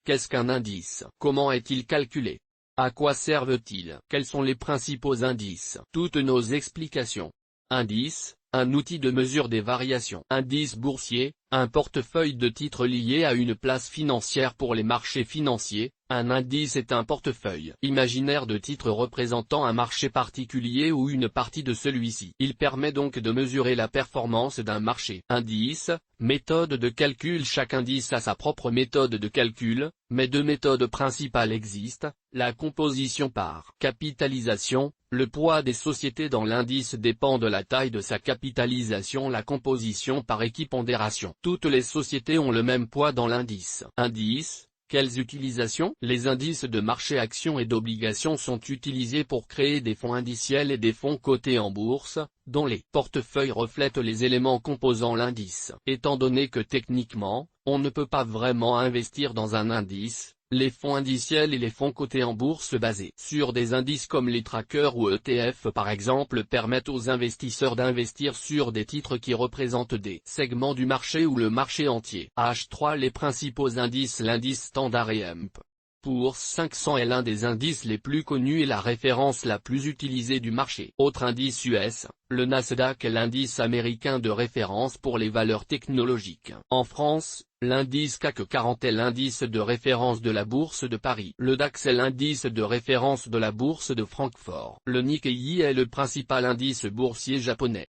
Qu'est-ce qu'un indice? Comment est-il calculé? À quoi servent-ils? Quels sont les principaux indices? Toutes nos explications. Indice, un outil de mesure des variations. Indice boursier, un portefeuille de titres lié à une place financière pour les marchés financiers. Un indice est un portefeuille imaginaire de titres représentant un marché particulier ou une partie de celui-ci. Il permet donc de mesurer la performance d'un marché. Indice, méthode de calcul. Chaque indice a sa propre méthode de calcul, mais deux méthodes principales existent, la composition par capitalisation. Le poids des sociétés dans l'indice dépend de la taille de sa capitalisation. La composition par équipondération. Toutes les sociétés ont le même poids dans l'indice. Indice. Quelles utilisations? Les indices de marché actions et d'obligations sont utilisés pour créer des fonds indiciels et des fonds cotés en bourse, dont les portefeuilles reflètent les éléments composant l'indice. Étant donné que techniquement, on ne peut pas vraiment investir dans un indice, les fonds indiciels et les fonds cotés en bourse basés sur des indices comme les trackers ou ETF par exemple permettent aux investisseurs d'investir sur des titres qui représentent des segments du marché ou le marché entier. H3 Les principaux indices. L'indice Standard & Poor's 500 est l'un des indices les plus connus et la référence la plus utilisée du marché. Autre indice US, le Nasdaq est l'indice américain de référence pour les valeurs technologiques. En France, l'indice CAC 40 est l'indice de référence de la Bourse de Paris. Le DAX est l'indice de référence de la Bourse de Francfort. Le Nikkei est le principal indice boursier japonais.